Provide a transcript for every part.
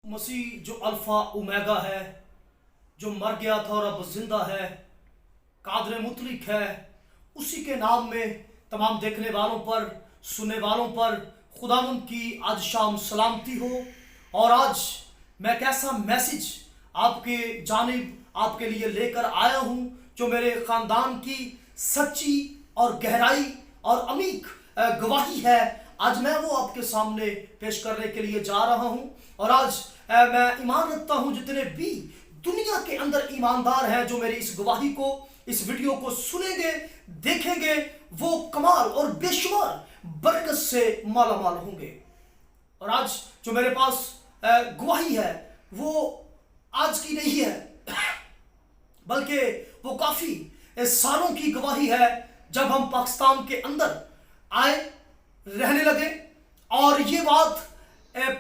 मसीह जो alpha omega है, जो मर गया था और अब जिंदा है, कादर मुतलिक है, उसी के नाम में तमाम देखने वालों पर, सुनने वालों पर खुदावंद की आज शाम सलामती हो। और आज मैं एक ऐसा मैसेज आपके जानिब आपके लिए लेकर आया हूं जो मेरे खानदान की सच्ची और गहराई और अमीक गवाही है। आज मैं वो आपके सामने पेश करने के लिए जा रहा हूं। और आज मैं ईमान रखता हूं जितने भी दुनिया के अंदर ईमानदार हैं जो मेरी इस गवाही को, इस वीडियो को सुनेंगे, देखेंगे, वो कमाल और बेशुमार बरकत से मालामाल होंगे। और आज जो मेरे पास गवाही है वो आज की नहीं है, बल्कि वो काफी सालों की गवाही है। जब हम पाकिस्तान के अंदर आए, रहने लगे, और ये बात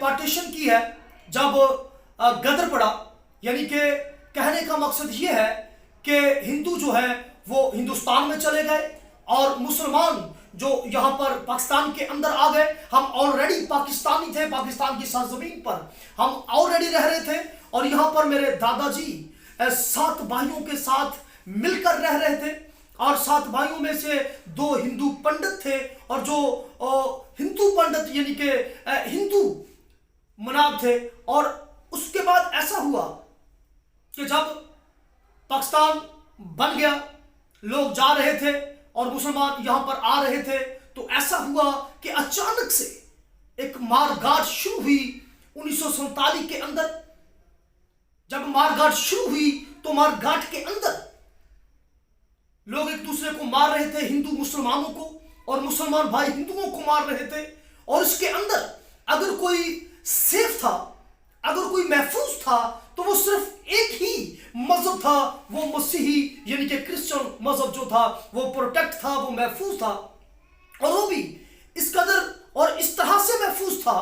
पार्टीशन की है जब गदर पड़ा, यानी कि कहने का मकसद ये है कि हिंदू जो है वो हिंदुस्तान में चले गए और मुसलमान जो यहाँ पर पाकिस्तान के अंदर आ गए। हम ऑलरेडी पाकिस्तानी थे, पाकिस्तान की सरजमीन पर हम ऑलरेडी रह रहे थे। और यहाँ पर मेरे दादाजी 7 भाइयों के साथ मिलकर रह रहे थे, और 7 भाइयों में से 2 हिंदू पंडित थे, और जो हिंदू पंडित यानी कि हिंदू मनाब थे। और उसके बाद ऐसा हुआ कि जब पाकिस्तान बन गया, लोग जा रहे थे और मुसलमान यहां पर आ रहे थे, तो ऐसा हुआ कि अचानक से एक मारकाट शुरू हुई 1947 के अंदर। जब मारकाट शुरू हुई तो मारकाट के अंदर लोग एक दूसरे को मार रहे थे, हिंदू मुसलमानों को, और मुसलमान भाई हिंदुओं को मार रहे थे। और इसके अंदर अगर कोई सेफ था, अगर कोई महफूज था, तो वो सिर्फ एक ही मजहब था, वो मसीही यानी कि क्रिश्चियन मजहब जो था वो प्रोटेक्ट था, वो महफूज था। और वो भी इस कदर और इस तरह से महफूज था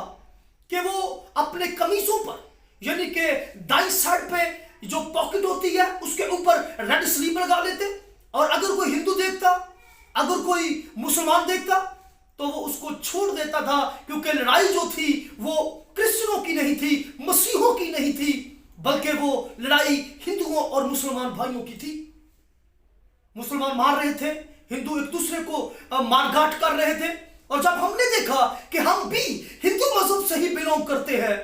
कि वो अपने कमीजों पर, यानी कि दाईं साइड पे जो पॉकेट होती है उसके ऊपर रेड स्लीव लगा लेते, और अगर कोई हिंदू देखता, अगर कोई मुसलमान देखता, तो वो उसको छोड़ देता था, क्योंकि लड़ाई जो थी वो क्रिश्चियनों की नहीं थी, मसीहों की नहीं थी, बल्कि वो लड़ाई हिंदुओं और मुसलमान भाइयों की थी। मुसलमान मार रहे थे, हिंदू एक दूसरे को मारकाट कर रहे थे। और जब हमने देखा कि हम भी हिंदू मजहब से ही बिलोंग करते हैं,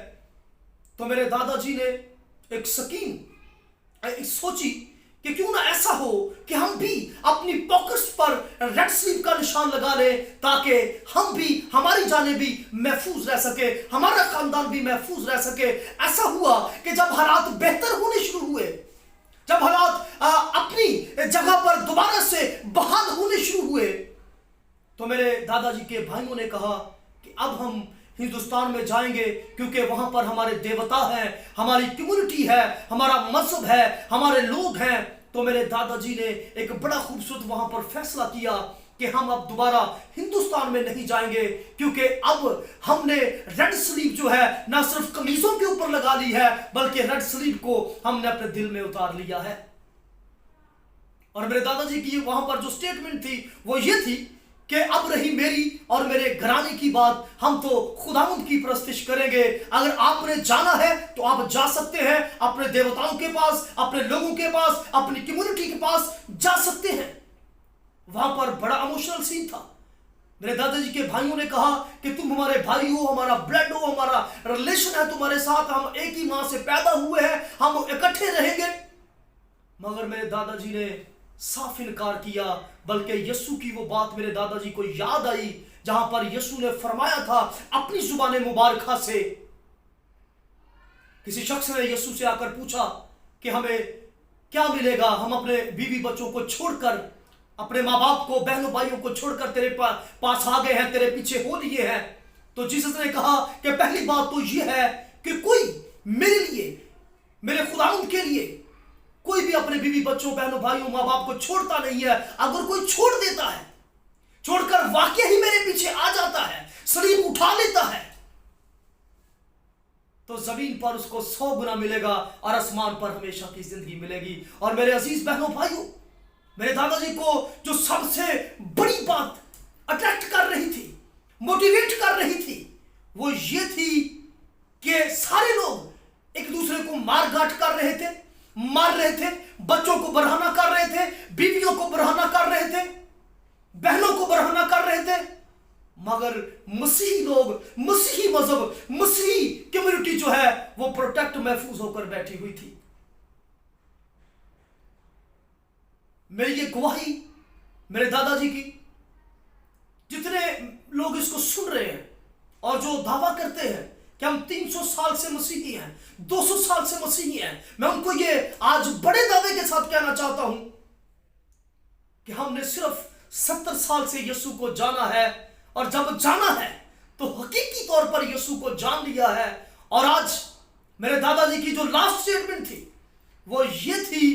तो मेरे दादाजी ने एक स्कीम सोची कि क्यों ना ऐसा हो कि हम भी अपनी पॉकेट्स पर रेड स्लीव का निशान लगा ले, ताकि हम भी, हमारी जाने भी महफूज रह सके, हमारा खानदान भी महफूज रह सके। ऐसा हुआ कि जब हालात बेहतर होने शुरू हुए, जब हालात अपनी जगह पर दोबारा से बहाल होने शुरू हुए, तो मेरे दादाजी के भाइयों ने कहा कि अब हम हिंदुस्तान में जाएंगे, क्योंकि वहां पर हमारे देवता हैं, हमारी कम्युनिटी है, हमारा मजहब है, हमारे लोग हैं। तो मेरे दादाजी ने एक बड़ा खूबसूरत वहां पर फैसला किया कि हम अब दोबारा हिंदुस्तान में नहीं जाएंगे, क्योंकि अब हमने रेड स्लीव जो है ना सिर्फ कमीजों के ऊपर लगा ली है, बल्कि रेड स्लीव को हमने अपने दिल में उतार लिया है। और मेरे दादाजी की वहां पर जो स्टेटमेंट थी वो ये थी कि अब रही मेरी और मेरे घराने की बात, हम तो खुदावंद की परस्तिश करेंगे। अगर आपने जाना है तो आप जा सकते हैं, अपने देवताओं के पास, अपने लोगों के पास, अपनी कम्युनिटी के पास जा सकते हैं। वहां पर बड़ा इमोशनल सीन था। मेरे दादाजी के भाइयों ने कहा कि तुम हमारे भाई हो, हमारा ब्लड हो, हमारा रिलेशन है तुम्हारे साथ, हम एक ही मां से पैदा हुए हैं, हम इकट्ठे रहेंगे। मगर मेरे दादाजी ने साफ इनकार किया, बल्कि यीशु की वो बात मेरे दादाजी को याद आई, जहां पर यीशु ने फरमाया था अपनी जुबान मुबारका से। किसी शख्स ने यीशु से आकर पूछा कि हमें क्या मिलेगा, हम अपने बीवी बच्चों को छोड़कर, अपने माँ बाप को, बहनों भाइयों को छोड़कर तेरे पास आ गए हैं, तेरे पीछे हो लिए हैं। तो जीसस ने कहा कि पहली बात तो यह है कि कोई मेरे लिए, मेरे खुदावंद के लिए कोई भी अपने बीवी बच्चों, बहनों भाइयों, माँ बाप को छोड़ता नहीं है। अगर कोई छोड़ देता है, छोड़कर वाकई ही मेरे पीछे आ जाता है, सलीब उठा लेता है, तो जमीन पर उसको 100 गुना मिलेगा और आसमान पर हमेशा की जिंदगी मिलेगी। और मेरे अजीज बहनों भाइयों, मेरे दादाजी को जो सबसे बड़ी बात अट्रैक्ट कर रही थी, मोटिवेट कर रही थी, वो ये थी कि सारे लोग को मार गाट कर रहे थे, मार रहे थे, बच्चों को बरहना कर रहे थे, बीवियों को बरहना कर रहे थे, बहनों को बरहना कर रहे थे। मगर मसीही लोग, मसीही मजहब, मसीही कम्युनिटी जो है वो प्रोटेक्ट महफूज होकर बैठी हुई थी। मेरी ये गवाही मेरे दादाजी की, जितने लोग इसको सुन रहे हैं और जो दावा करते हैं कि हम 300 साल से मसीही हैं, 200 साल से मसीही हैं, मैं उनको ये आज बड़े दावे के साथ कहना चाहता हूं कि हमने सिर्फ 70 साल से यीशु को जाना है, और जब जाना है तो हकीकी तौर पर यीशु को जान लिया है। और आज मेरे दादाजी की जो लास्ट स्टेटमेंट थी वो ये थी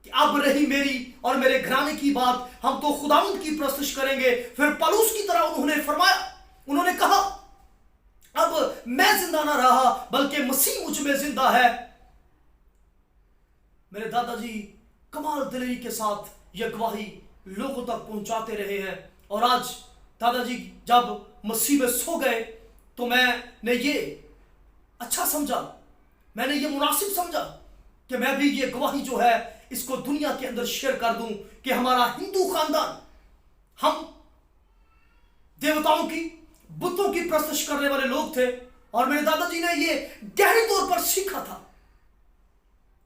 कि अब रही मेरी और मेरे घराने की बात, हम तो खुदावंद की प्रस्तुति करेंगे। फिर पौलुस की तरह उन्होंने फरमाया, उन्होंने कहा अब मैं जिंदा ना रहा बल्कि मसीह मुझ में जिंदा है। मेरे दादाजी कमाल दिलेरी के साथ यह गवाही लोगों तक पहुंचाते रहे हैं। और आज दादाजी जब मसीह में सो गए तो मैंने ये अच्छा समझा, मैंने ये मुनासिब समझा कि मैं भी ये गवाही जो है इसको दुनिया के अंदर शेयर कर दूं कि हमारा हिंदू खानदान, हम देवताओं की, बुतों की प्रस्तुति करने वाले लोग थे। और मेरे दादाजी ने ये गहरे तौर पर सीखा था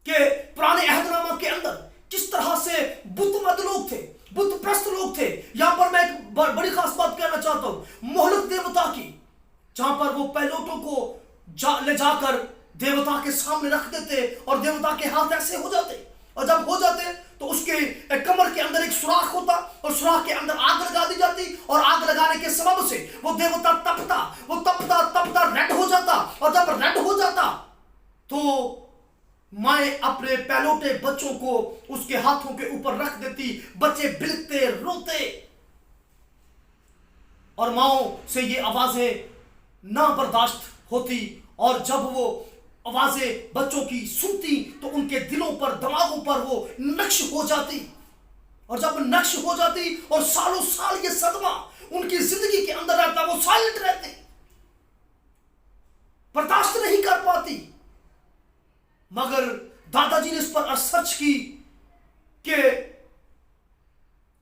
कि पुराने अहदनामा के अंदर किस तरह से बुतमत लोग थे, बुत प्रस्त लोग थे। यहां पर मैं एक बड़ी खास बात कहना चाहता हूं, मोहलक देवता की, जहां पर वो पैलोटों को ले जाकर देवता के सामने रख देते और देवता के हाथ ऐसे हो जाते, और जब हो जाते तो उसके कमर के अंदर एक सुराख होता और सुराख के अंदर आग लगा दी जाती, और आग लगाने के सबब से वो देवता तपता, वो तपता तपता रेड हो जाता, और जब रेड हो जाता तो माए अपने पैलोटे बच्चों को उसके हाथों के ऊपर रख देती। बच्चे बिलखते, रोते, और माओ से ये आवाजें ना बर्दाश्त होती। और जब वो आवाजें बच्चों की सुनती तो उनके दिलों पर, दिमागों पर वो नक्श हो जाती, और जब नक्श हो जाती और सालों साल ये सदमा उनकी जिंदगी के अंदर रहता, वो साइलेंट रहते, बर्दाश्त नहीं कर पाती। मगर दादाजी ने इस पर सर्च की कि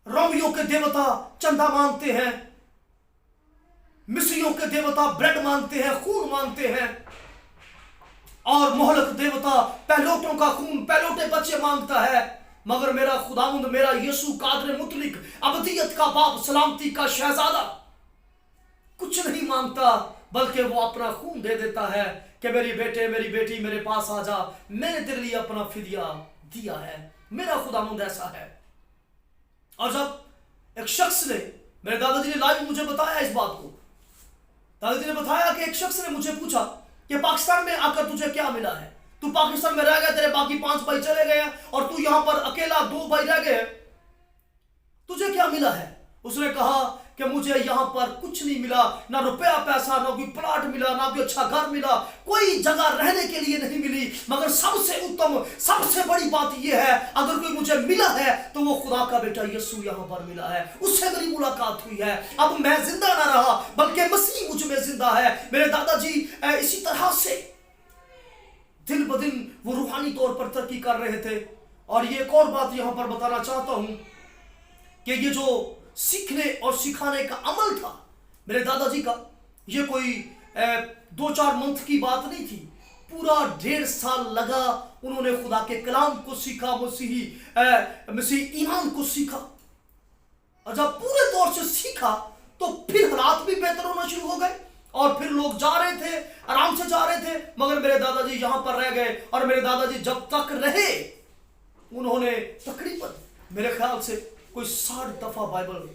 रोमियों के देवता चंदा मांगते हैं, मिस्रियों के देवता ब्रेड मांगते हैं, खून मांगते हैं, और मोहलक देवता पैलोटों का खून, पैलोटे बच्चे मांगता है। मगर मेरा खुदावंद, मेरा यीशु कादर मुतलिक, अबदियत का बाप, सलामती का शहजादा कुछ नहीं मांगता, बल्कि वो अपना खून दे देता है कि मेरी बेटे, मेरी बेटी मेरे पास आ जा, मैंने तेरे लिए अपना फिदिया दिया है। मेरा खुदावंद ऐसा है। और जब एक शख्स ने, मेरे दादाजी ने लाइव मुझे बताया इस बात को, दादाजी ने बताया कि एक शख्स ने मुझे पूछा कि पाकिस्तान में आकर तुझे क्या मिला है, तू पाकिस्तान में रह गया, तेरे बाकी 5 भाई चले गए और तू यहां पर अकेला 2 भाई रह गए, तुझे क्या मिला है? उसने कहा कि मुझे यहां पर कुछ नहीं मिला, ना रुपया पैसा, ना कोई प्लाट मिला, ना कोई अच्छा घर मिला, कोई जगह रहने के लिए नहीं मिली, मगर सबसे उत्तम, सबसे बड़ी बात यह है, अगर कोई मुझे मिला है तो वो खुदा का बेटा यीशु यहां पर मिला है, उससे मेरी मुलाकात हुई है। अब मैं जिंदा ना रहा बल्कि मसीह मुझ में जिंदा है। मेरे दादाजी इसी तरह से दिन ब दिन वो रूहानी तौर पर तरक्की कर रहे थे। और ये एक और बात यहां पर बताना चाहता हूं कि ये जो सीखने और सिखाने का अमल था मेरे दादाजी का, ये कोई 2-4 मंथ की बात नहीं थी, पूरा 1.5 साल लगा। उन्होंने खुदा के कलाम को सीखा, मसीही ईमान को सीखा, और जब पूरे तौर से सीखा तो फिर हालात भी बेहतर होना शुरू हो गए, और फिर लोग जा रहे थे, आराम से जा रहे थे। मगर मेरे दादाजी यहां पर रह गए, और मेरे दादाजी जब तक रहे उन्होंने तकरीबन मेरे ख्याल से कोई 60 दफा बाइबल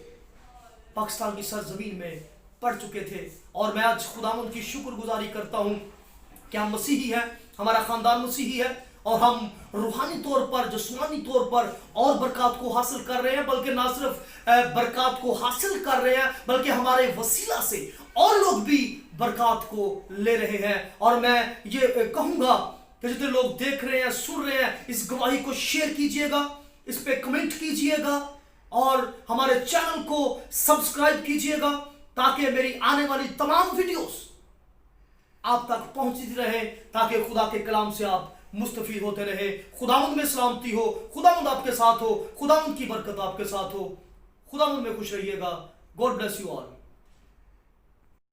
पाकिस्तान की सरजमीन में पढ़ चुके थे। और मैं आज खुदावंद की शुक्रगुजारी करता हूं कि हम मसीही हैं, हमारा खानदान मसीही है, और हम रूहानी तौर पर, जिस्मानी तौर पर और बरकत को हासिल कर रहे हैं। बल्कि ना सिर्फ बरकत को हासिल कर रहे हैं बल्कि हमारे वसीला से और लोग भी बरकत को ले रहे हैं। और मैं ये कहूंगा कि जितने लोग देख रहे हैं, सुन रहे हैं, इस गवाही को शेयर कीजिएगा, इस पे कमेंट कीजिएगा, और हमारे चैनल को सब्सक्राइब कीजिएगा, ताकि मेरी आने वाली तमाम वीडियोस आप तक पहुंचती रहे, ताकि खुदा के कलाम से आप मुस्तफीद होते रहे। खुदावंद में सलामती हो, खुदावंद आपके साथ हो, खुदावंद की बरकत आपके साथ हो। खुदावंद में खुश रहिएगा। God bless you all.